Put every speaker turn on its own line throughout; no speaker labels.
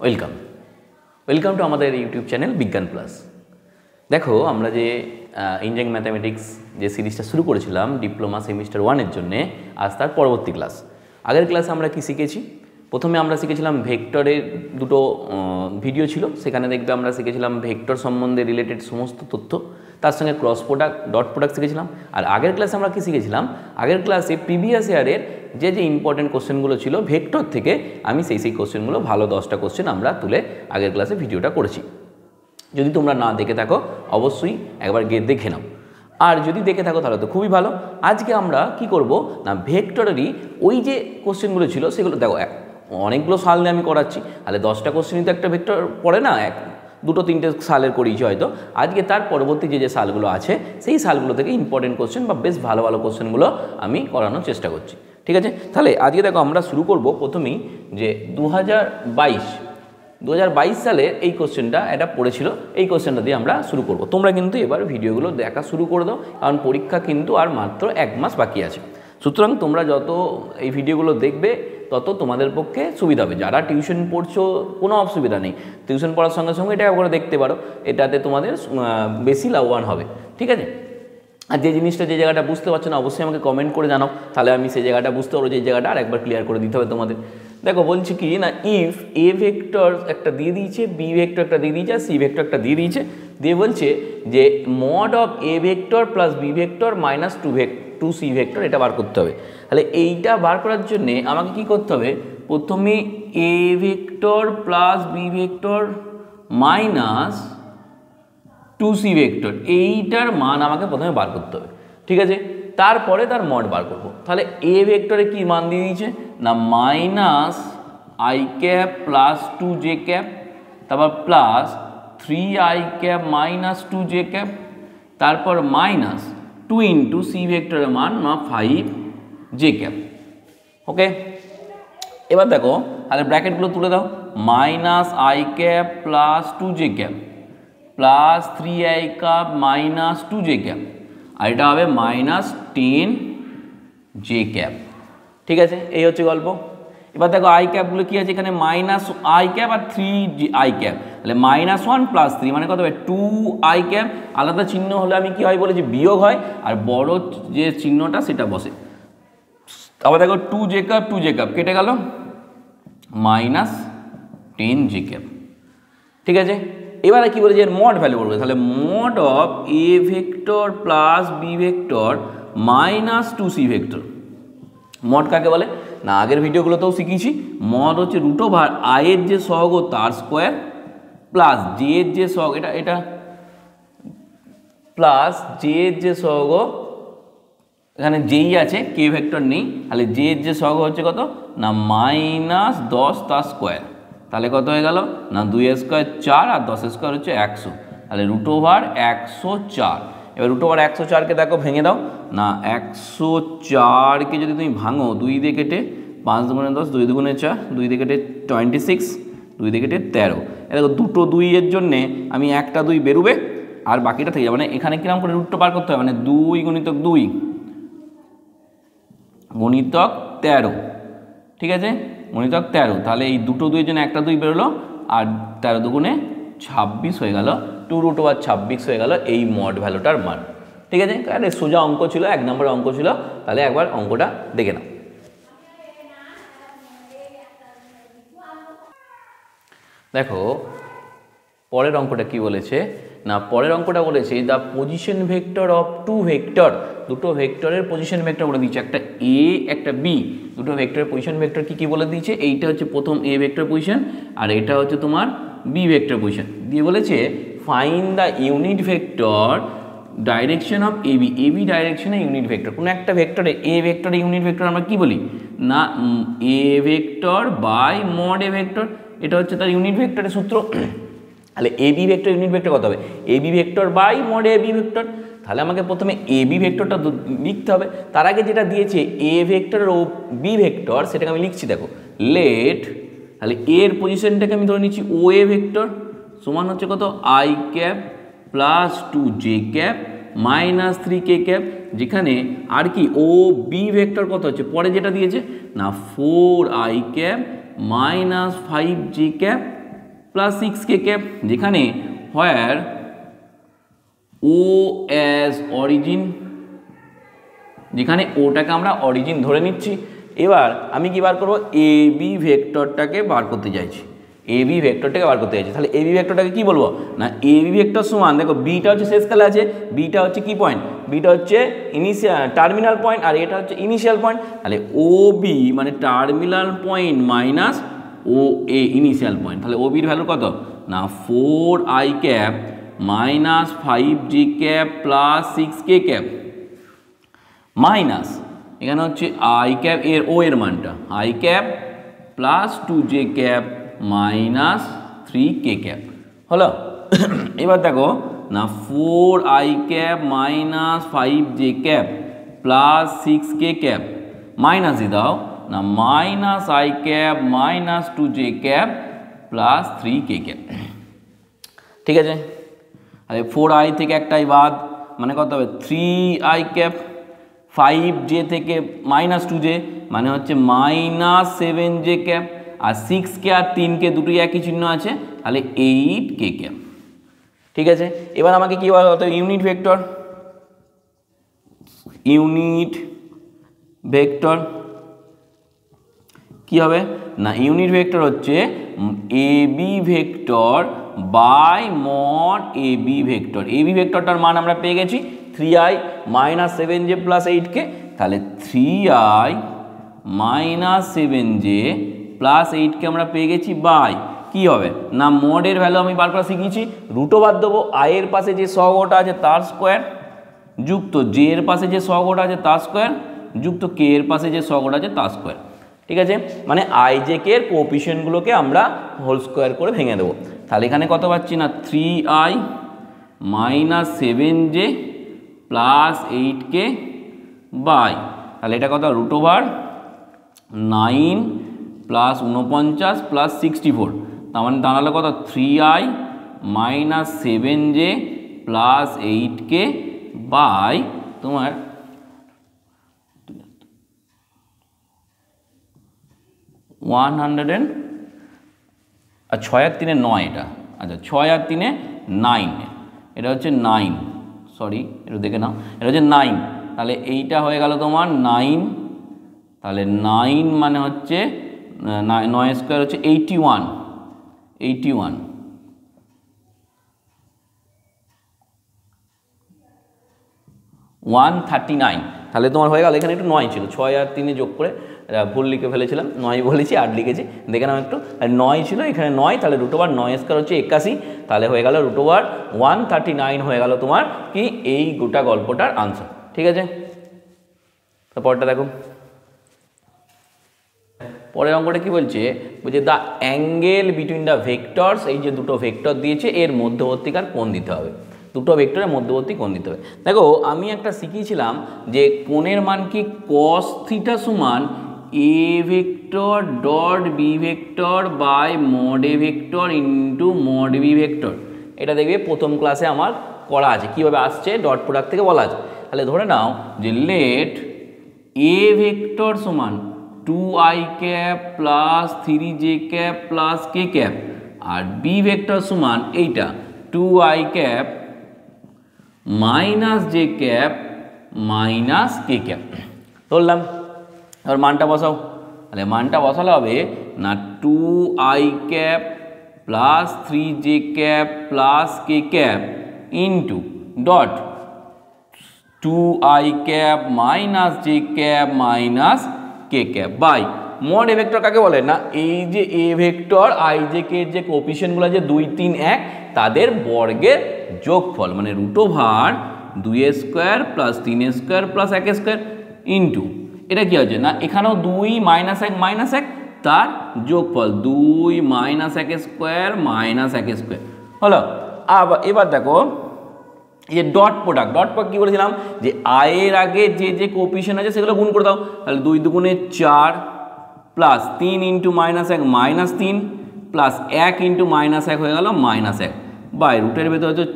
Welcome welcome to আমাদের YouTube channel বিজ্ঞান plus. দেখো আমরা যে ইঞ্জিনিয়ারিং ম্যাথামেটিক্স যে সিরিজটা শুরু করেছিলাম ডিপ্লোমা সেমিস্টার 1-এর জন্যে, আজ তার পরবর্তী ক্লাস। আগের ক্লাসে আমরা কি শিখেছি? প্রথমে আমরা শিখেছিলাম ভেক্টরের দুটো ভিডিও ছিল, সেখানে দেখবে আমরা শিখেছিলাম ভেক্টর সম্বন্ধে রিলেটেড সমস্ত তথ্য, তার সঙ্গে ক্রস প্রোডাক্ট, ডট প্রোডাক্ট শিখেছিলাম। আর আগের ক্লাসে আমরা কি শিখেছিলাম? আগের ক্লাসে প্রিভিয়াস ইয়ারের যে ইম্পর্টেন্ট কোশ্চেনগুলো ছিল ভেক্টর থেকে, আমি সেই কোশ্চেনগুলো ভালো 10টা কোশ্চেন আমরা তুলে আগের ক্লাসে ভিডিওটা করেছি। যদি তোমরা না দেখে থাকো অবশ্যই একবার গিয়ে দেখে নাও, আর যদি দেখে থাকো তাহলে তো খুবই ভালো। আজকে আমরা কি করব না, ভেক্টরেরই ওই যে কোশ্চেনগুলো ছিল সেগুলো দেখো, অনেকগুলো সাল নিয়ে আমি করাচ্ছি, তাহলে 10টা কোশ্চেনই তো একটা ভেক্টর পড়ে না, দুটো তিনটে সালের করিয়েছি হয়তো। আজকে তার পরবর্তী যে সালগুলো আছে সেই সালগুলো থেকে ইম্পর্টেন্ট কোশ্চেন বা বেশ ভালো ভালো কোশ্চেনগুলো আমি করানোর চেষ্টা করছি, ঠিক আছে? তাহলে আজকে দেখো আমরা শুরু করব প্রথমেই যে 2022 সালে এই কোশ্চেনটা এটা পড়েছিল, এই কোশ্চেনটা দিয়ে আমরা শুরু করব। তোমরা কিন্তু এবার ভিডিওগুলো দেখা শুরু করে দাও, কারণ পরীক্ষা কিন্তু আর মাত্র 1 মাস বাকি আছে। সুতরাং তোমরা যত এই ভিডিওগুলো দেখবে তত তোমাদের পক্ষে সুবিধা হবে। যারা টিউশন পড়ছো কোনো অসুবিধা নেই, টিউশন পড়ার সঙ্গে সঙ্গে এটা করে দেখতে পারো, এটাতে তোমাদের বেশি লাভবান হবে, ঠিক আছে? আর যে জিনিসটা যে জায়গাটা বুঝতে পারছো না অবশ্যই আমাকে কমেন্ট করে জানাও, তাহলে আমি সেই জায়গাটা বুঝতে পারবো যে এই জায়গাটা আরেকবার ক্লিয়ার করে দিতে হবে তোমাদের। দেখো বলছি কি না, ইফ এ ভেক্টর একটা দিয়ে দিয়েছে, বি ভেক্টর একটা দিয়ে দিয়েছে, আর সি ভেক্টর একটা দিয়ে দিয়েছে, দিয়ে বলছে যে mod of A vector plus B vector minus 2 C vector এটা বার করতে হবে। তাহলে এইটা বার করার জন্যে আমাকে কি করতে হবে? প্রথমে এ vector plus B vector minus 2 C vector, এইটার মান আমাকে প্রথমে বার করতে হবে, ঠিক আছে? তারপরে তার মড বার করব। তাহলে এ ভেক্টরে কি মান দিয়ে দিয়েছে না, minus I cap plus 2j cap, তারপর plus 3i cap minus 2j cap, তারপর মাইনাস 2 ইন্টু সি ভেক্টরের মান 5j ক্যাপ। ওকে, এবার দেখো তাহলে ব্র্যাকেটগুলো তুলে দাও, minus I cap plus 2j cap plus 3i cap minus 2j cap, আর এটা হবে মাইনাস 10j ক্যাপ, ঠিক আছে? এই হচ্ছে গল্প। এবার দেখো আই ক্যাপগুলো কী আছে, এখানে মাইনাস আই ক্যাপ আর 3i ক্যাপ, তাহলে -1 + 3 মানে কত হবে? 2i cap. আলাদা চিহ্ন হলে আমি কি হয় বলেছি, বিয়োগ হয়, আর বড় যে চিহ্নটা সেটা বসে। আবার দেখো 2j ক্যাপ কেটে গেল, মাইনাস 10j ক্যাপ, ঠিক আছে? এবারে কি বলেছে, এর মড ভ্যালু করবে। তাহলে mod of A vector plus B vector minus 2সি ভেক্টর। মড কাকে বলে না, আগের ভিডিওগুলোতেও শিখিয়েছি। মড হচ্ছে √, আয়ের যে সহগ তার স্কোয়ার প্লাস জে এর যে সহগ, এটা প্লাস জে এর যে সহগ, এখানে যেই আছে কে ভেক্টর নেই, তাহলে জে এর যে সহগ হচ্ছে কত না, -10 তার স্কোয়ার, তাহলে কত হয়ে গেল না, 2 স্কোয়ার 4 আর 10 স্কোয়ার হচ্ছে 100, তাহলে √104। এবার √104কে দেখো ভেঙে দাও না, 104কে যদি তুমি ভাঙো 2 দিয়ে কেটে, 5 × 10, 2 × 4, 2 দিয়ে কেটে 26, 2 দিয়ে কেটে 13। এ দেখো দুটো 2 এর জন্যে আমি একটা 2 বেরোবে আর বাকিটা থেকে যাবে। মানে এখানে কিরকম করে রুটটা বার করতে হবে, মানে 2 × 2 × 13, ঠিক আছে? × 13, তাহলে এই দুটো 2 এর জন্য একটা 2 বেরোলো, আর 13 × 2 = 26 হয়ে গেল, 2√26 হয়ে গেল এই মড ভ্যালুটার মান, ঠিক আছে? কারণ সোজা অঙ্ক ছিল, 1 নম্বরের অঙ্ক ছিল। তাহলে একবার অঙ্কটা দেখে নাও। দেখো পরের অঙ্কটা কি বলেছে না, পরের অঙ্কটা বলেছে the position vector of 2 vector, দুটো ভেক্টরের পজিশন ভেক্টর বলে দিয়েছে, একটা এ একটা বি, দুটো ভেক্টরের পজিশন ভেক্টর কি বলে দিয়েছে। এইটা হচ্ছে প্রথম এ ভেক্টর পজিশন, আর এটা হচ্ছে তোমার বি ভেক্টর পজিশন। দিয়ে বলেছে find the unit vector direction of AB, AB ডাইরেকশনে ইউনিট ভেক্টর। কোনো একটা ভেক্টরে এ ভেক্টরে ইউনিট ভেক্টর আমরা কি বলি না, এ vector by mod A vector, এটা হচ্ছে তার ইউনিট ভেক্টরের সূত্র। তাহলে এবি ভেক্টর ইউনিট ভেক্টর কত হবে, AB vector by mod AB vector. তাহলে আমাকে প্রথমে এবি ভেক্টরটা লিখতে হবে, তার আগে যেটা দিয়েছে এ ভেক্টর ও বি ভেক্টর সেটাকে আমি লিখছি। দেখো লেট, তাহলে এর পজিশনটাকে আমি ধরে নিচ্ছি ও এ ভেক্টর সমান হচ্ছে কত, I cap plus 2j cap minus 3k cap, যেখানে আর কি ও বি ভেক্টর কত হচ্ছে পরে যেটা দিয়েছে না, 4i cap minus 5j cap plus 6k cap, যেখানে হোয়ার ও অ্যাজ অরিজিন, যেখানে ওটাকে আমরা অরিজিন ধরে নিচ্ছি। এবার আমি কি বার করবো, এ বি ভেক্টরটাকে বার করতে চাইছি, এ বি ভেক্টরটাকে বার করতে চাইছি। তাহলে এ বি ভেক্টরটাকে কী বলবো না, এ বি ভেক্টর সমান, দেখো বিটা হচ্ছে শেষকালে আছে, বিটা হচ্ছে কি পয়েন্ট, বিটা হচ্ছে ইনিশিয়াল টার্মিনাল পয়েন্ট, আর এটা হচ্ছে ইনিশিয়াল পয়েন্ট। তাহলে ও বি মানে টার্মিনাল পয়েন্ট মাইনাস ও এ ইনিশিয়াল পয়েন্ট। তাহলে ও বির ভ্যালু কত না 4i cap minus 5j cap plus 6k cap minus এখানে হচ্ছে আই ক্যাপ এর ও এর মানটা I cap plus 2j cap minus 3k cap হলো। এবার দেখো না 4i cap minus 5j cap plus 6k cap minus দিয়ে দাও না minus I cap minus 2j cap plus 3k cap. ঠিক আছে, আরে 4i থেকে একটাই বাদ, মানে কত হবে 3i ক্যাপ, 5j থেকে মাইনাস 2j মানে হচ্ছে মাইনাস 7j ক্যাপ, আর 6k আর 3k দুটোই একই চিহ্ন আছে, তাহলে 8k ক্যাপ। ঠিক আছে, এবার আমাকে কী বলা হতো, ইউনিট ভেক্টর, ইউনিট ভেক্টর কি হবে না, ইউনিট ভেক্টর হচ্ছে a B vector by mod a B vector. A b ভেক্টরটার মান আমরা পেয়ে গেছি 3i minus 7j plus 8k, তাহলে 3i minus 7j plus 8k আমরা পেয়ে গেছি বাই কি হবে না মডের ভ্যালু আমি বার করা শিখিয়েছি, রুটো বাদ দেবো, আয়ের পাশে যে সহগটা আছে তার স্কোয়ার যুক্ত জে এর পাশে যে সহগটা আছে তার স্কোয়ার যুক্ত কে এর পাশে যে সহগটা আছে তার স্কোয়ার। ঠিক আছে, মানে আই জে কে এর কোএফিসিয়েন্টগুলোকে আমরা হোল স্কোয়ার করে ভেঙে দেবো। তাহলে এখানে কত পাচ্ছি না 3i minus 7j plus 8k by, তাহলে এটা কত রুট ওভার 9 প্লাস 49 প্লাস 64, তার মানে দাঁড়ালো কত 3i minus 7j plus 8k by তোমার 100 আর 6 আর 3 9, এটা আচ্ছা 6 আর 3 9, এটা হচ্ছে 9, সরি একটু দেখে নাও, এটা হচ্ছে 9, তাহলে এইটা হয়ে গেল তোমার 9, তাহলে 9 মানে হচ্ছে 9 স্কোয়ার হচ্ছে 81, 139, তাহলে তোমার হয়ে গেল, এখানে একটু 9 ছিল, 6 আর 3 যোগ করে ভুল লিখে ফেলেছিলাম, 9 বলেছি 8 লিখেছি, দেখে নাও একটু, 9 ছিল এখানে 9, তাহলে রুট ওভার 9 স্কোয়ার হচ্ছে 81, তাহলে হয়ে গেল রুট ওভার 139 হয়ে গেল তোমার কি এই গোটা গল্পটার আনসার। ঠিক আছে, পরেরটা দেখো, পরের অঙ্কটা কি বলছে, বলছে the angle between the vectors, এই যে দুটো ভেক্টর দিয়েছে এর মধ্যবর্তীকার কোণ দিতে হবে, দুটো ভেক্টরের মধ্যবর্তী কোণ দিতে হবে। দেখো আমি একটা শিখিয়েছিলাম যে কোণের মান কি cos থিটা সমান A vector dot B vector by mod A vector into mod B vector, এটা দেখবে প্রথম ক্লাসে আমার করা আছে, কীভাবে আসছে ডট প্রোডাক্ট থেকে বলা আছে। তাহলে ধরে নাও যে লেট এ ভেক্টর সমান 2i cap plus 3j cap plus k cap, আর বি ভেক্টর সমান এইটা 2i cap minus j cap minus k cap ধরলাম। আর মানটা বসাও, তাহলে মানটা বসালে হবে না 2i cap plus 3j cap plus k cap into dot 2i cap minus j cap minus k cap by mod A vector কাকে বলে না, এই যে এ ভেক্টর আই জে কে যে কোএফিসিয়েন্টগুলো যে 2 3 1 তাদের বর্গের যোগফল, মানে root over 2 square plus 3 square plus 1 square into এটা কি হচ্ছে না এখানেও 2 মাইনাস 1 তার যোগফল 2 মাইনাস 1 স্কোয়ার মাইনাস 1 স্কোয়ার হলো। আবার এবার দেখো এই যে ডট প্রোডাক্ট কী বলেছিলাম যে আয়ের আগে যে যে কোএফিসিয়েন্ট আছে সেগুলো গুণ করে দাও, তাহলে 2 দুগুণে 4 plus 3 into minus 1 minus 3 plus 1 into minus 1 হয়ে গেল মাইনাস 1 বাই রুটের ভেতর হচ্ছে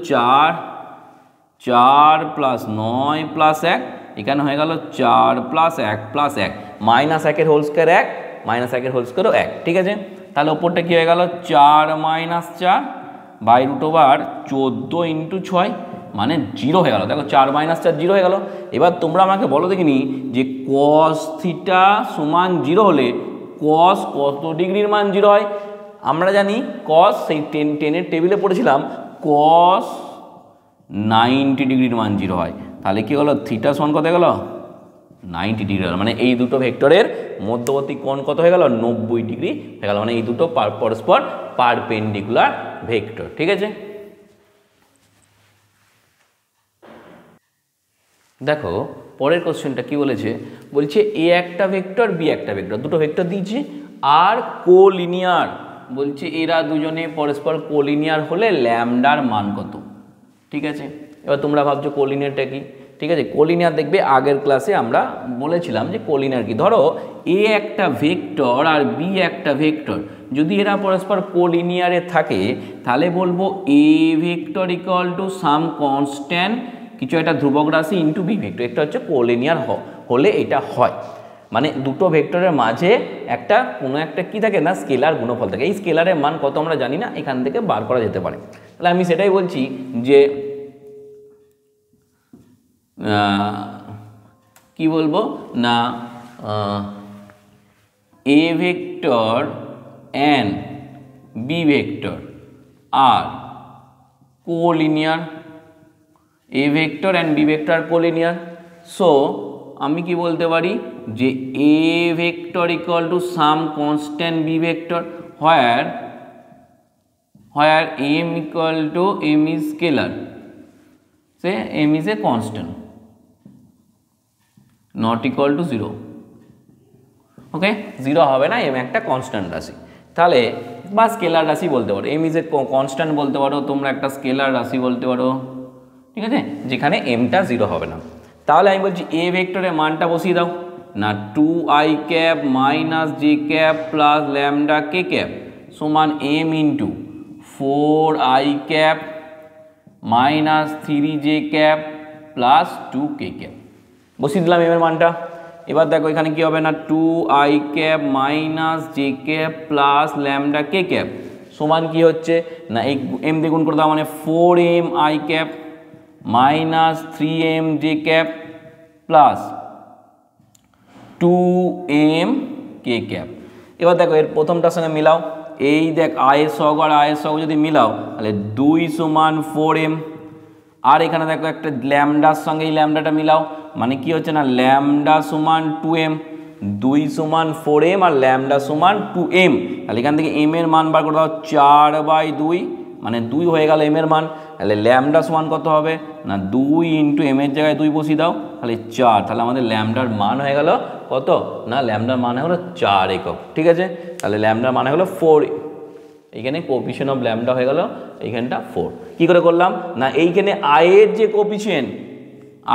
4 প্লাস 9 প্লাস 1, এখানে হয়ে গেল 4 plus 1 plus 1 minus 1 whole square 1 minus 1 whole স্কোয়ারও 1। ঠিক আছে, তাহলে ওপরটা কী হয়ে গেল 4 - 4 বাই রুট ওভার 14 ইন্টু 6 মানে 0 হয়ে গেল। দেখো 4 - 4 0 হয়ে গেল। এবার তোমরা আমাকে বলো দেখিনি যে কস থিটা সমান 0 হলে কস কত ডিগ্রির মান 0 হয়? আমরা জানি কস সেই 10 টেবিলে পড়েছিলাম কস 90 ডিগ্রির মান 0 হয়। তাহলে কী হলো থিটা সমান কত হয়ে গেল 90 ডিগ্রি হলো। মানে এই দুটো ভেক্টরের মধ্যবর্তী কোণ কত হয়ে গেল 90 ডিগ্রি হয়ে গেল। মানে এই দুটো পরস্পর পারপেন্ডিকুলার ভেক্টর। ঠিক আছে, দেখো পরের কোশ্চেনটা কি বলেছে, বলছে এ একটা ভেক্টর বি একটা ভেক্টর, দুটো ভেক্টর দিয়েছে আর কোলিনিয়ার। বলছে এরা দুজনে পরস্পর কোলিনিয়ার হলে ল্যামডার মান কত? ঠিক আছে, এবার তোমরা ভাবছো কোলিনিয়ারটা কি? ঠিক আছে, কোলিনিয়ার দেখবে আগের ক্লাসে আমরা বলেছিলাম যে কোলিনিয়ার কি। ধরো এ একটা ভেক্টর আর বি একটা ভেক্টর, যদি এরা পরস্পর কোলিনিয়ারে থাকে তাহলে বলবো এ vector equal to some constant কিছু একটা ধ্রুবক রাশি ইন্টু বি ভেক্টর। একটা হচ্ছে কোলিনিয়ার হলে এটা হয়। মানে দুটো ভেক্টরের মাঝে একটা কোনো একটা কি থাকে না স্কেলার গুণফল থাকে। এই স্কেলারের মান কত আমরা জানি না, এখান থেকে বার করা যেতে পারে। তাহলে আমি সেটাই বলছি যে কি বলবো না এ ভেক্টর অ্যান্ড বি ভেক্টর আর collinear. A vector and b vector collinear. So আমি কি বলতে পারি যে এ vector equal to some constant b vector where m equal to m is scalar, say m is a constant not equal to 0। Okay, 0 হবে না, M একটা constant রাশি। তাহলে বা স্কেলার রাশি বলতে পারো, এম ইজ এ কনস্ট্যান্ট বলতে পারো, তোমরা একটা স্কেলার রাশি বলতে পারো। ঠিক আছে, যেখানে এমটা 0 হবে না। তাহলে আমি বলছি এ ভেক্টরের মানটা বসিয়ে দাও না 2i cap minus j cap plus lambda k cap সমান m into 4i cap minus 3j cap plus 2k cap. বসিয়ে দিলাম এম এর মানটা। এবার দেখো এখানে কি হবে না 2i cap minus j cap plus lambda k cap সমান কি হচ্ছে না এই এম দিয়ে গুণ করে দাও, মানে 4mi cap minus 3m J cap plus 2m কে ক্যাপ। এবার দেখো এর প্রথমটার সঙ্গে মিলাও, এই দেখ আয়ের সহগ আর আয়ের সহগ যদি মিলাও তাহলে 2 সমান 4m। আর এখানে দেখো একটা ল্যামডার সঙ্গে এই ল্যামডাটা মিলাও, মানে কি হচ্ছে না ল্যামডা সমান 2m, 2 সমান 4m আর ল্যামডা সমান 2m। তাহলে এখান থেকে m এর মান বার করে দাও 4/2, মানে 2 হয়ে গেল m এর মান। তাহলে ল্যামডা সমান কত হবে না 2 ইন্টু m এর জায়গায় 2 বসিয়ে দাও, তাহলে 4। তাহলে আমাদের ল্যামডার মান হয়ে গেল কত না ল্যামডার মান হলো 4 একক। ঠিক আছে, তাহলে ল্যামডার মান হলো 4। এইখানে কোএফিসিয়েন্ট অফ ল্যামডা হয়ে গেল এইখানটা 4। কি করে করলাম না এইখানে আয়ের যে কোএফিসিয়েন্ট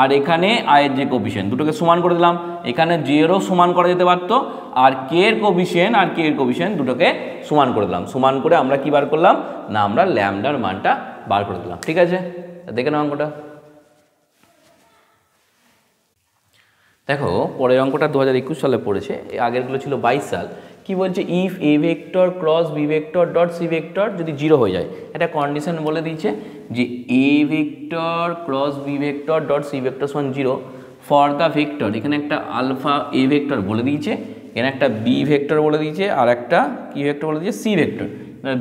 আর এখানে আয়ের যে কোএফিসিয়েন্ট দুটোকে সমান করে দিলাম। এখানে জেরও সমান করা যেতে পারতো, আর কে এর কোএফিসিয়েন্ট আর কে এর কোএফিসিয়েন্ট দুটোকে সমান করে দিলাম। সমান করে আমরা কি বার করলাম না আমরা ল্যামডার মানটা বার করে দিলাম। ঠিক আছে, দেখে নাও অঙ্কটা। দেখো পরের অঙ্কটা 2021 সালে পড়েছে, আগেরগুলো ছিল 22 সাল। কি বলছে if A vector cross B vector dot C vector যদি 0 হয়ে যায়, একটা কন্ডিশন বলে দিয়েছে যে এ vector cross B vector dot C vector সমান 0 ফর দ্য ভেক্টর। এখানে একটা আলফা এ ভেক্টর বলে দিয়েছে, এখানে একটা বি ভেক্টর বলে দিয়েছে, আর একটা কি ভেক্টর বলে দিয়েছে সি ভেক্টর।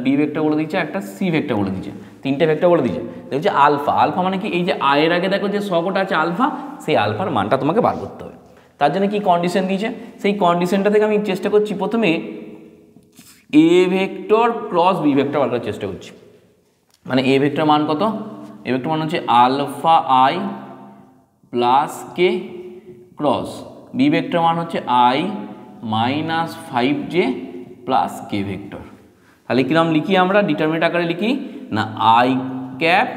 বি ভেক্টর বলে দিয়েছে, একটা সি ভেক্টর বলে দিয়েছে, তিনটে ভেক্টর বলে দিয়েছে। দেখছে আলফা, আলফা মানে কি এই যে আয়ের আগে দেখো যে সহগটা আছে আলফা, সেই আলফার মানটা তোমাকে বার করতে হবে। তার জন্য কি কন্ডিশন দিয়েছে, সেই কন্ডিশনটা থেকে আমি চেষ্টা করছি প্রথমে এ vector cross B vector bar করার চেষ্টা করছি। মানে এ ভেক্টর মান কত, এ ভেক্টর মান হচ্ছে alpha I plus K cross B vector মান হচ্ছে I minus 5j plus K vector. তাহলে কিরম লিখি আমরা ডিটারমিনেন্ট আকারে লিখি না I cap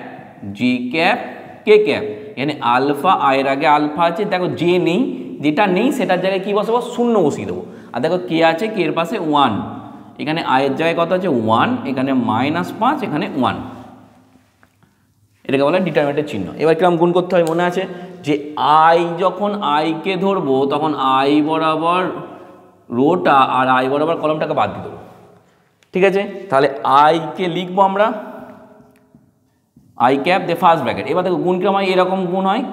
G cap K cap. এখানে আলফা আয়ের আগে আলফা আছে, দেখো জে নেই, যেটা নেই সেটার জায়গায় কি বসাবো শূন্য বসিয়ে দেবো। আর দেখো কে আছে, কে এর পাশে 1, এখানে আয়ের জায়গায় কত আছে 1, এখানে -5, এখানে 1। এটাকে বলে ডিটারমিনেন্টের চিহ্ন। এবার কিরম গুণ করতে হয় মনে আছে যে আই যখন আইকে ধরবো তখন আই বরাবর রোটা আর আই বরাবর কলমটাকে বাদ দিয়ে দেবো। ঠিক আছে, তাহলে আইকে লিখবো আমরা আই ক্যাপ দে ফার্স্ট ব্র্যাকেট। এবার দেখো গুণ কিরকম হয়, এরকম গুণ হয়,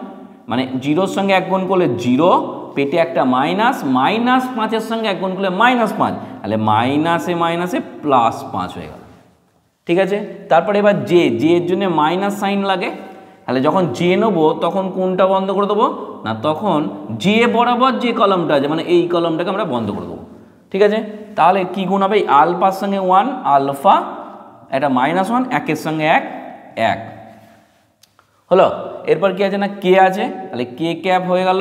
মানে জিরোর সঙ্গে এক গুণ করলে জিরো, পেটে একটা মাইনাস, মাইনাস 5-এর সঙ্গে এক গুণ করলে -5, তাহলে মাইনাসে মাইনাসে +5 হয়ে গেল। ঠিক আছে, তারপরে এবার জে এর জন্য মাইনাস সাইন লাগে, তাহলে যখন জে নেবো তখন কোনটা বন্ধ করে দেবো না, তখন জে বরাবর যে কলমটা আছে মানে এই কলমটাকে আমরা বন্ধ করে দেবো। ঠিক আছে, তাহলে কি গুণ হবে, আলফার সঙ্গে 1 আলফা, এটা -1, 1-এর সঙ্গে 1 1 হলো। এরপর কি আছে না কে আছে, তাহলে কে ক্যাপ হয়ে গেল।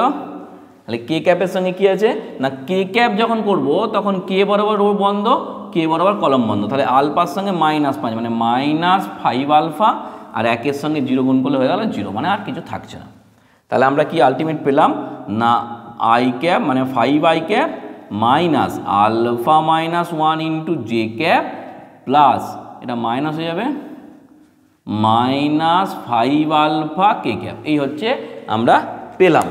তাহলে কে ক্যাপের সঙ্গে কি আছে না কে ক্যাপ যখন করব তখন কে বরাবর রো বন্ধ, কে বরাবর কলম বন্ধ, তাহলে আলফার সঙ্গে -5 মানে -5 আলফা, আর 1-এর সঙ্গে 0 গুণ করলে হয়ে গেল 0, মানে আর কিছু থাকছে না। তাহলে আমরা কি আলটিমেট পেলাম না আই ক্যাপ মানে 5 I cap minus alpha -1 into J cap plus এটা মাইনাস হয়ে যাবে -5 আলফা কে ক্যাপ, এই হচ্ছে আমরা পেলাম।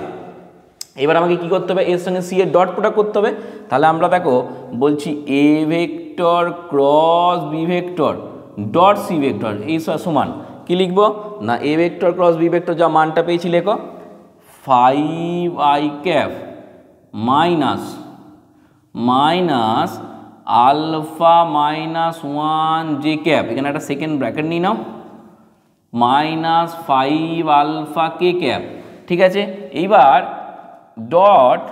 এবার আমাকে কি করতে হবে, এর সঙ্গে সি এর ডট প্রোডাক্ট করতে হবে। তাহলে আমরা দেখো বলছি A vector cross B vector dot C vector এই সমান কি লিখবো না এ ভেক্টর ক্রস বি ভেক্টর যা মানটা পেয়েছি লেখো 5 I cap minus alpha -1 J cap, এখানে একটা সেকেন্ড ব্র্যাকেট নিয়ে নাও, -5 আলফা কে ক্যাপ। ঠিক আছে, এইবার ডট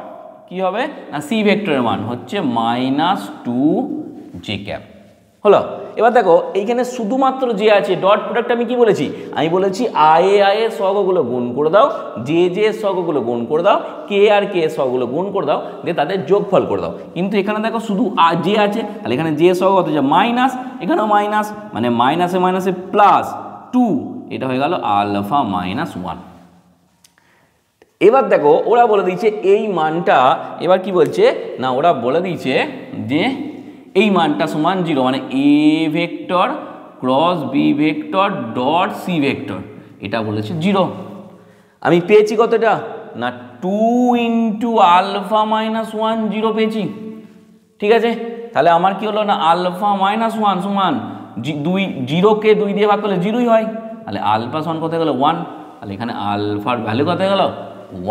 কি হবে না সি ভেক্টরের মান হচ্ছে -2 জে ক্যাপ হলো। এবার দেখো এইখানে শুধুমাত্র যে আছে ডট প্রোডাক্ট আমি কি বলেছি, আমি বলেছি আই এর সহগগুলো গুণ করে দাও, জে এর সহগগুলো গুণ করে দাও, কে আর কে এর সহগগুলো গুণ করে দাও, দিয়ে তাদের যোগফল করে দাও। কিন্তু এখানে দেখো শুধু জে আছে, তাহলে এখানে জে সহগ হতে যায় মাইনাস, এখানেও মাইনাস, মানে মাইনাসে মাইনাসে +2, এটা হয়ে গেল আলফা -1। এবার দেখো ওরা বলে দিয়েছে এই মানটা, এবার কি বলছে না ওরা বলে দিয়েছে যে এই মানটা সমান 0, মানে A vector cross B vector dot C vector এটা বলেছে 0। আমি পেয়েছি কতটা না 2 ইন্টু আলফা -1 0 পেয়েছি। ঠিক আছে, তাহলে আমার কি হলো না আলফা -1 সমান 2, 0কে 2 দিয়ে ভাগ করলে 0ই হয়, তাহলে আলফা সমান কত হয়ে গেল 1, তাহলে এখানে আলফার ভ্যালু কত হয়ে গেল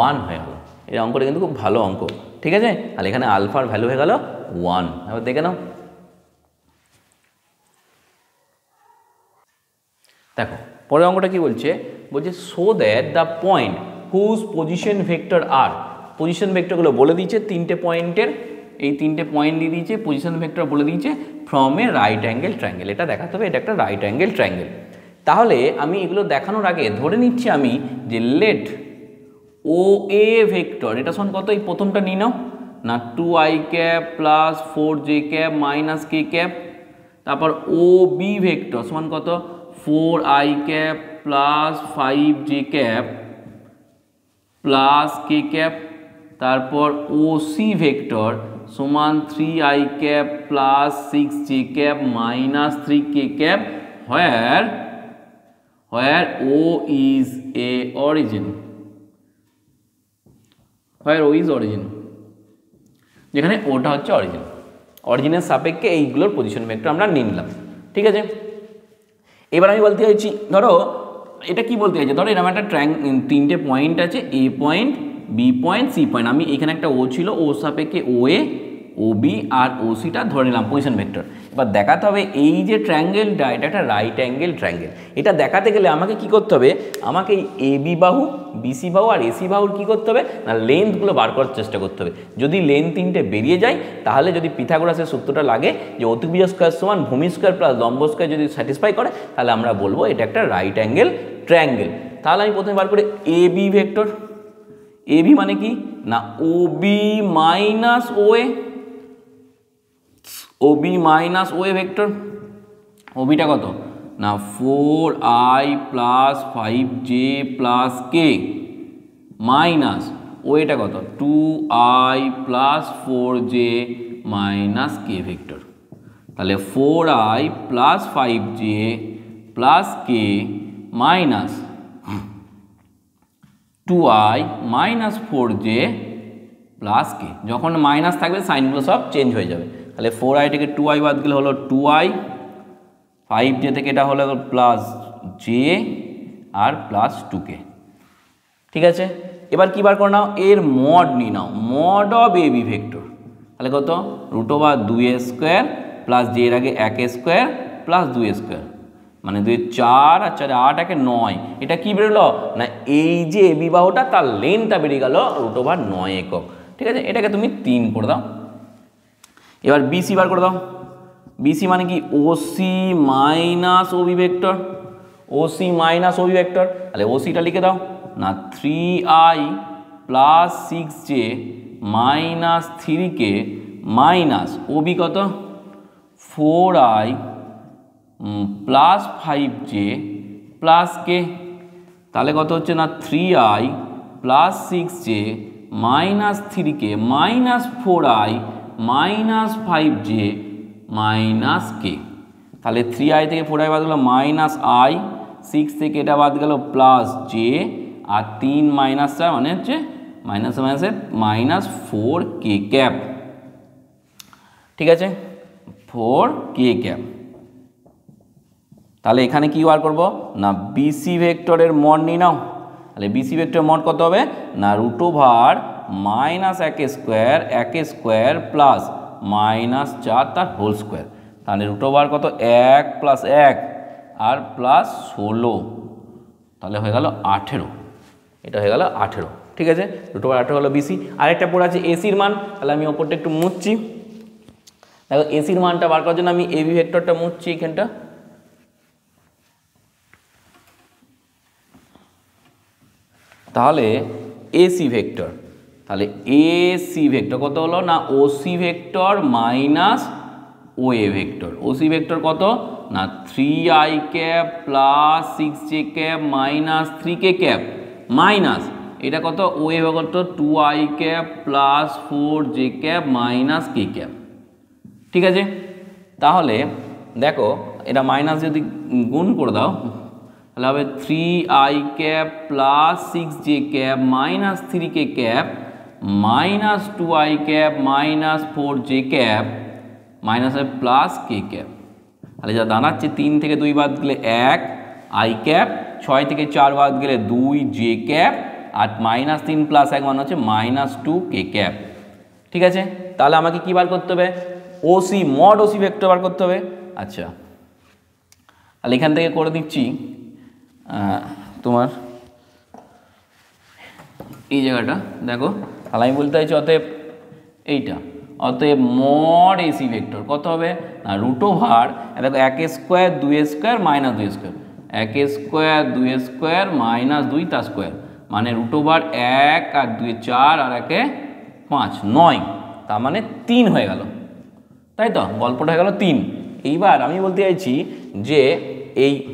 1 হয়ে গেল। এই অঙ্কটা কিন্তু খুব ভালো অঙ্ক। ঠিক আছে, তাহলে এখানে আলফার ভ্যালু হয়ে গেল 1। এবার দেখে নাও, দেখো পরের অঙ্কটা কি বলছে, বলছে show that the point whose position vector are, position ভেক্টরগুলো বলে দিয়েছে 3টে পয়েন্টের, এই 3টে পয়েন্ট দিয়ে দিয়েছে, পজিশন ভেক্টর বলে দিয়েছে from a right angle triangle, এটা দেখাতে হবে এটা একটা রাইট অ্যাঙ্গেল ট্রায়াঙ্গেল। তাহলে আমি এগুলো দেখানোর আগে ধরে নিচ্ছি আমি যে লেট ও এ ভেক্টর এটা সমান কত, এই প্রথমটা নিয়ে নাও না 2 I cap plus 4 J cap minus K cap, তারপর ও বি ভেক্টর সমান কত 4 I cap plus 5 J cap plus K cap, তারপর ও সি ভেক্টর সমান 3 I cap plus 6 J cap minus 3 K cap, where O is a origin, where O is origin, যেখানে ওটা হচ্ছে origin, অরিজিনের সাপেক্ষে এইগুলোর পজিশন ভেক্টর আমরা নিয়ে নিলাম। ঠিক আছে, এবার আমি বলতে চাইছি ধরো এটা কি বলতে চাইছে, ধরো এরকম একটা 3টে পয়েন্ট আছে, A point B point C point, আমি এখানে একটা ও ছিল, ও সাপেক্ষে ও এ ও বি আর ও সিটা ধরে নিলাম পজিশন ভেক্টর। এবার দেখাতে হবে এই যে ট্রায়াঙ্গেলটা এটা একটা রাইট অ্যাঙ্গেল ট্রায়াঙ্গেল, এটা দেখাতে গেলে আমাকে কি করতে হবে, আমাকে এই এ বি বাহু বিসি বাহু আর এসি বাহুর কী করতে হবে না লেন্থগুলো বার করার চেষ্টা করতে হবে। যদি লেন্থ 3টে বেরিয়ে যায় তাহলে যদি পিথাগোরাসের সূত্রটা লাগে যে অতিভুজ স্কয়ার সমান ভূমি স্কয়ার প্লাস লম্ব স্কয়ার যদি স্যাটিসফাই করে তাহলে আমরা বলবো এটা একটা রাইট অ্যাঙ্গেল ট্রায়াঙ্গেল। তাহলে আমি প্রথমে বার করে A B vector, A B মানে কি না O B minus O A, O B minus O A vector, O beta কত না 4i plus 5j plus k minus O এটা কত 2i প্লাস 4j মাইনাস কে ভেক্টর, তাহলে 4i plus 5j plus k minus 2i minus 4j plus k, যখন minus থাকবে সাইনগুলো সব change হয়ে যাবে, তাহলে 4i থেকে 2i বাদ গেলে হলো 2i, 5j থেকে এটা হলো plus J R plus 2k। ঠিক আছে, এবার কি বার করে নাও, এর মড নিয়ে নাও, mod of A B vector. তাহলে কত, √2a² প্লাস জে এর আগে 1a² প্লাস 2a², মানে 2 4 আর 4 8 একে 9। এটা কি বেরোলো না, এই যে এবি বাহুটা তার লেন্থটা বেরিয়ে গেল √9 একক। ঠিক আছে, এটাকে তুমি 3 করে দাও। এবার বিসি বার করে দাও। বিসি মানে কি, OC minus Obi vector, OC minus Obi vector. তাহলে ওসিটা লিখে দাও না, 3i plus 6j minus 3k minus Obi কত, 4i প্লাস 5j প্লাস কে। তাহলে কত হচ্ছে না, 3i plus 6j minus 3k minus 4i minus 5j minus k. তাহলে 3i থেকে 4i বাদ গেল মাইনাস i, 6 থেকে এটা বাদ গেল প্লাস জে, আর 3 মাইনাস 4 মানে হচ্ছে মাইনাস মাইনাসে মাইনাস 4k ক্যাপ। ঠিক আছে, 4k ক্যাপ। তাহলে এখানে কি বার করব না, বিসি ভেক্টরের মড নিয়ে নাও। তাহলে বিসি ভেক্টরের মড কত হবে না, √-1 স্কোয়ার প্লাস মাইনাস 4 তার হোল স্কোয়ার। তাহলে √- কত, 1 প্লাস 1 আর প্লাস 16, তাহলে হয়ে গেল 18। এটা হয়ে গেল 18। ঠিক আছে, √18 হলো বিসি। আরেকটা পড়ে আছে এসির মান। তাহলে আমি ওপরটা একটু মুছছি। দেখো এসির মানটা বার করার জন্য আমি এবি ভেক্টরটা মুছছি এখানটা। তাহলে এসি ভেক্টর, তাহলে এসি ভেক্টর কত হলো না, OC vector minus OA vector. OC vector কত না, 3i cap plus 6j cap minus 3k cap minus এটা কত, OA vector 2i cap plus 4j cap minus k cap. ঠিক আছে, তাহলে দেখো এটা মাইনাস যদি গুণ করে দাও তাহলে হবে 3i cap plus 6j cap minus 3k cap minus 2i cap minus 4j cap minus plus k cap. তাহলে যা দাঁড়াচ্ছে 3 থেকে 2 বাদ গেলে 1 i ক্যাপ, 6 থেকে 4 বাদ গেলে 2j ক্যাপ, আর মাইনাস 3 প্লাস 1 মানে হচ্ছে মাইনাস 2k ক্যাপ। ঠিক আছে, তাহলে আমাকে কি বার করতে হবে, ওসি মড ওসি ভেক্টর বার করতে হবে। আচ্ছা, তাহলে এখান থেকে করে দিচ্ছি তোমার এই জায়গাটা দেখো। তাহলে আমি বলতে চাইছি অতএব এইটা, অতএব মড এসি ভেক্টর কত হবে না, √- দেখো 1² 2² মাইনাস 2², 1² 2² মাইনাস 2 তার স্কোয়ার, মানে √1 আর 2 4 আর 1 5 9, তার মানে 3 হয়ে গেল। তাই তো, গল্পটা হয়ে গেল 3। এইবার আমি বলতে চাইছি যে এই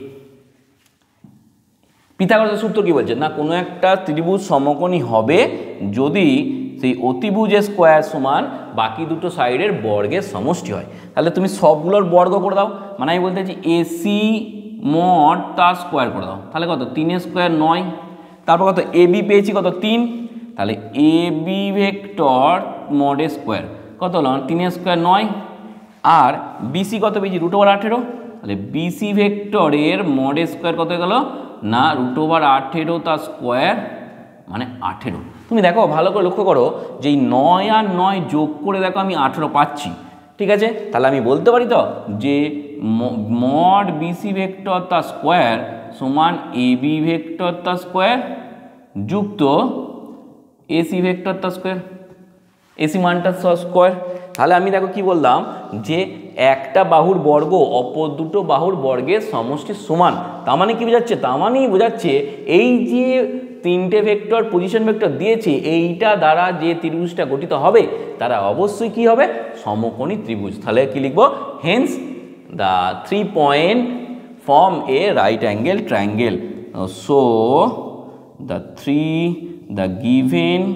পিথাগোরাসের সূত্র কি বলছে না, কোনো একটা ত্রিভুজ সমকোণী হবে যদি সেই অতিভুজের স্কোয়ার সমান বাকি দুটো সাইডের বর্গের সমষ্টি হয়। তাহলে তুমি সবগুলোর বর্গ করে দাও, মানে আমি বলতে চাইছি এসি মড তার স্কোয়ার করে দাও। তাহলে কত, 3² 9, তারপর কত এবি পেয়েছি কত 3, তাহলে এবি ভেক্টর মডের স্কোয়ার কত হলো 3² 9, আর বিসি কত পেয়েছি √18। তাহলে বিসি ভেক্টরের মডের স্কোয়ার কত হয়ে গেল না, √18 তার স্কোয়ার মানে 18। তুমি দেখো ভালো করে লক্ষ্য করো যে এই 9 আর 9 যোগ করে দেখো আমি 18 পাচ্ছি। ঠিক আছে, তাহলে আমি বলতে পারি তো যে মড বিসি ভেক্টর তার স্কোয়ার সমান এবি ভেক্টর তার স্কোয়ার যুক্ত এসি ভেক্টর তার স্কোয়ার, এসি মানটার স্কোয়ার। তাহলে আমি দেখো কি বললাম যে একটা বাহুর বর্গ অপর দুটো বাহুর বর্গের সমষ্টির সমান। তার মানে কি বোঝাচ্ছে, তার মানেই বোঝাচ্ছে এই যে তিনটে ভেক্টর পজিশন ভেক্টর দিয়েছে এইটা দ্বারা যে ত্রিভুজটা গঠিত হবে তারা অবশ্যই কি হবে, সমকোণী ত্রিভুজ। তাহলে কি লিখবো, hence the 3 point form A right angle triangle. So the given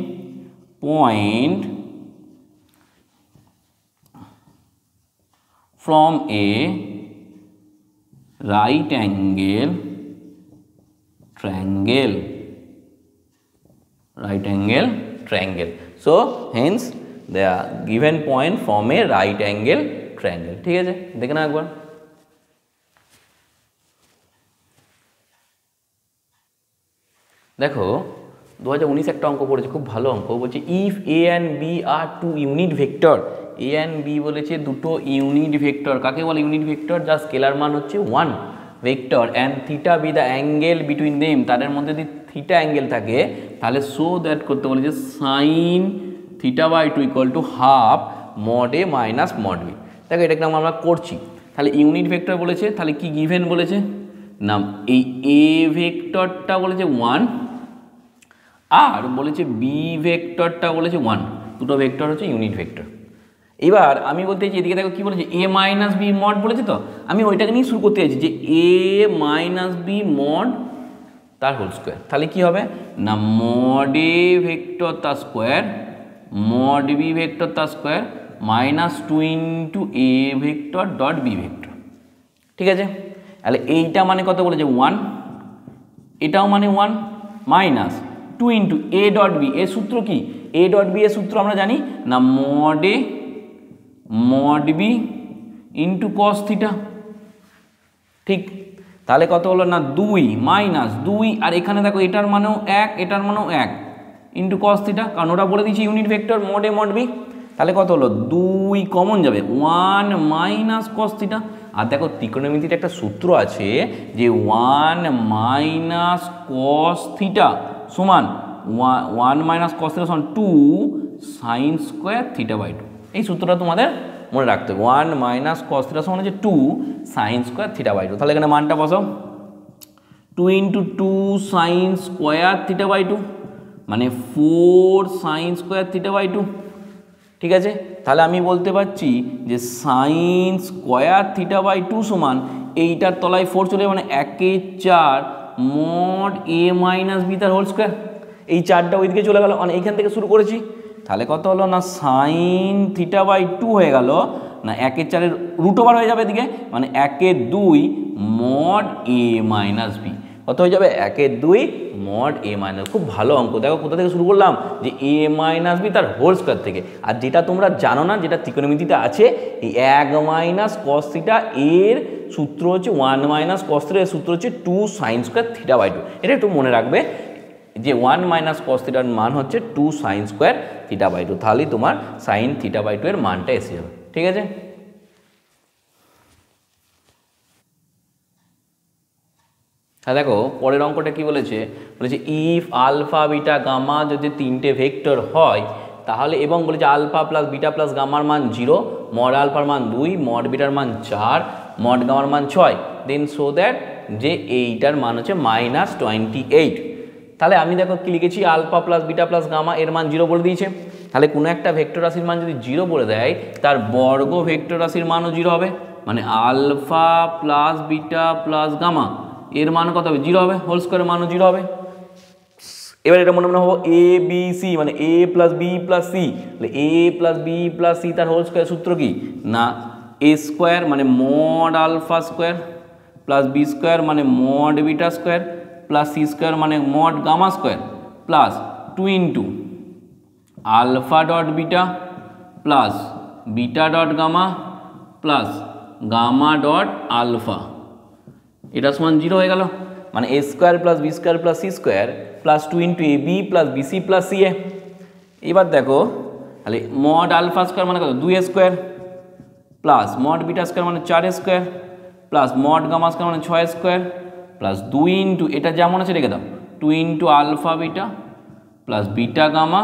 point from a right angle triangle. So hence the given point form A right angle triangle. ঠিক আছে, দেখে না একবার। দেখো 2019 একটা অঙ্ক পড়েছে, খুব ভালো অঙ্ক, বলছে if A and B are two unit vector. A and B বলেছে দুটো ইউনিট ভেক্টর। কাকে বলে ইউনিট ভেক্টর? যার স্কেলার মান হচ্ছে 1 vector and theta B the angle between them, তাদের মধ্যে যদি থিটা অ্যাঙ্গেল থাকে তাহলে সো দ্যাট করতে বলেছে sine theta by 2 equal to half mod A minus mod B. দেখো এটা কিন্তু আমরা করছি। তাহলে ইউনিট ভেক্টর বলেছে, তাহলে কি গিভেন বলেছে না, এই এ ভেক্টরটা বলেছে 1 আর বলেছে বি ভেক্টরটা বলেছে 1, দুটো ভেক্টর হচ্ছে ইউনিট ভেক্টর। এবার আমি বলতে চাইছি এদিকে দেখো কি বলেছে, এ মাইনাস বি মড বলেছে, তো আমি ওইটাকে নিয়ে শুরু করতে চাইছি যে এ মাইনাস বি মড তার হোল স্কোয়ার। তাহলে কি হবে না, মড এ ভেক্টর তার স্কোয়ার মড বি ভেক্টর তার square minus 2 into A vector dot B vector. ঠিক আছে, তাহলে এইটা মানে কত বলেছে 1, এটাও মানে 1 minus 2 into A dot B. এর সূত্র কি, এ ডট বি এর সূত্র আমরা জানি না, mod A mod B into cos theta. ঠিক, তাহলে কত হলো না 2 মাইনাস 2, আর এখানে দেখো এটার মানেও 1 এটার মানেও 1 ইন্টু কস থিটা, কারণ ওটা বলে দিচ্ছি unit vector mod A mod B. তাহলে কত হলো 2 কমন যাবে 1 মাইনাস কস থিটা। আর দেখো ত্রিকোণমিতির একটা সূত্র আছে যে 1 মাইনাস কস থিটা সমান 1 মাইনাস কস থিটা সমান 2 সাইন স্কোয়ার থিটা বাই 2। এই সূত্রটা তোমাদের মনে রাখতে হবে, 1 মাইনাস কস থিটা সমান হচ্ছে 2 সাইন স্কোয়ার থিটা বাই 2। তাহলে এখানে মানটা বসাও, 2 into 2 sine square theta by 2 মানে 4 সাইন স্কোয়ার থিটা বাই 2। ঠিক আছে, তাহলে আমি বলতে পারছি যে সাইন স্কোয়ার থিটা বাই 2 সমান এইটার তলায় 4 চলে, মানে 1 4 মড এ মাইনাস বি তার হোল স্কোয়ার। এই 4টা ওইদিকে চলে গেল, মানে এইখান থেকে শুরু করেছি। তাহলে কত হলো না সাইন থিটা বাই 2 হয়ে গেল না 1 4 রুট ওভার হয়ে যাবে এদিকে, মানে 1 2 মড এ মাইনাস বি। কত হয়ে যাবে 1 2 মড এ মাইনাস। খুব ভালো অঙ্ক। দেখো কোথা থেকে শুরু করলাম, যে এ মাইনাস বি তার হোল স্কোয়ার থেকে। আর যেটা তোমরা জানো না, যেটা ত্রিকোণমিতিতে আছে, এই 1 মাইনাস কস থিটা এর সূত্র হচ্ছে 1 মাইনাস কস থিটা, এর সূত্র হচ্ছে 2 সাইন স্কোয়ার থিটা বাই 2। এটা একটু মনে রাখবে যে 1 মাইনাস কস থিটার মান হচ্ছে 2 সাইন স্কোয়ার থিটা বাই 2। তাহলেই তোমার সাইন থিটা বাই 2 এর মানটা এসে যাবে। ঠিক আছে, হ্যাঁ দেখো পরের অঙ্কটা কি বলেছে, বলেছে ইফ আলফা বিটা গামা যদি 3টে ভেক্টর হয় তাহলে, এবং বলেছে আলফা প্লাস বিটা প্লাস গামার মান 0, মড আলফার মান 2, মড বিটার মান 4, মড গামার মান 6, দেন সো দ্যাট যে এইটার মান হচ্ছে -28। তাহলে আমি দেখো কি লিখেছি, alpha plus beta plus gamma এর মান 0 বলে দিয়েছে। তাহলে কোনো একটা ভেক্টর রাশির মান যদি 0 বলে দেয়, তার বর্গ ভেক্টর রাশির মানও 0 হবে, মানে alpha plus beta plus gamma এর মান কত হবে 0 হবে, হোল স্কোয়ারের মানও 0 হবে। এবার এটা মনে মনে হবো এ বি সি মানে A plus B plus C, A plus B plus C তার হোল স্কোয়ার সূত্র কি না, এ স্কোয়ার মানে mod alpha square plus B square মানে mod beta square plus C square মানে mod gamma square plus 2 into alpha dot beta plus beta dot gamma plus gamma dot alpha, এটা সমান 0 হয়ে গেল, মানে A square plus B square plus C square plus 2 into A B plus B C plus C A. এবার দেখো তাহলে mod alpha square মানে কত 2 square plus mod beta square মানে 4 square plus mod gamma square মানে 6 square plus 2 into এটা যেমন আছে রেখে দাও 2 into alpha beta plus beta gamma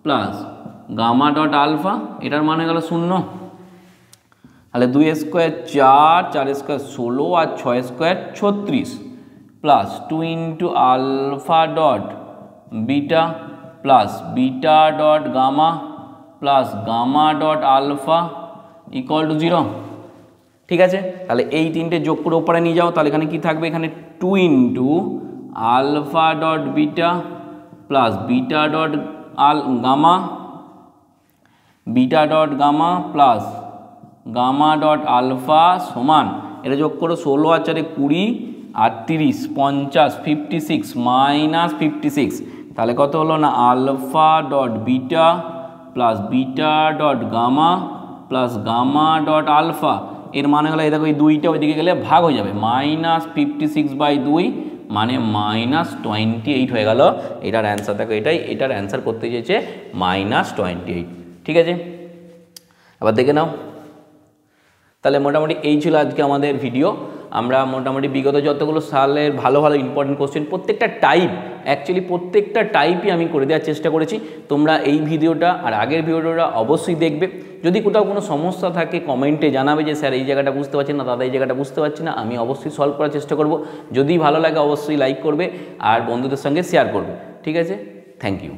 plus gamma dot alpha, এটার মানে গেল 0। তাহলে 2 স্কোয়ার 4, 4 স্কোয়ার 16 আর 6 square 36 plus 2 into alpha dot beta plus beta dot gamma plus gamma dot alpha equal to 0। ঠিক আছে, তাহলে এই তিনটে যোগ করে উপরে নিয়ে যাও, তাহলে এখানে কি থাকবে, এখানে 2 into alpha dot beta plus beta dot gamma beta dot gamma plus gamma dot alpha সমান, এটা যোগ করো 16 আর 4 20 আর 30 50 56 মাইনাস 56, তাহলে কত হলো না alpha dot beta plus beta dot gamma plus gamma dot alpha, এর মানে হলো এই দেখো এই দুইটা ওইদিকে গেলে ভাগ হয়ে যাবে, -56/2 মানে -28 হয়ে গেল। এটার অ্যান্সার দেখো এটাই, এটার অ্যান্সার করতে চেয়েছে -28। ঠিক আছে, আবার দেখে নাও। তাহলে মোটামুটি এই ছিল আজকে আমাদের ভিডিও। আমরা মোটামুটি বিগত যতগুলো সালের ভালো ভালো ইম্পর্টেন্ট কোশ্চেন প্রত্যেকটা টাইপ, অ্যাকচুয়ালি প্রত্যেকটা টাইপই আমি করে দেওয়ার চেষ্টা করেছি। তোমরা এই ভিডিওটা আর আগের ভিডিওটা অবশ্যই দেখবে। যদি কোথাও কোনো সমস্যা থাকে কমেন্টে জানাবে যে স্যার এই জায়গাটা বুঝতে পারছি না, দাদা এই জায়গাটা বুঝতে পারছি না, আমি অবশ্যই সলভ করার চেষ্টা করব। যদি ভালো লাগে অবশ্যই লাইক করবে আর বন্ধুদের সঙ্গে শেয়ার করবে। ঠিক আছে, থ্যাংক ইউ।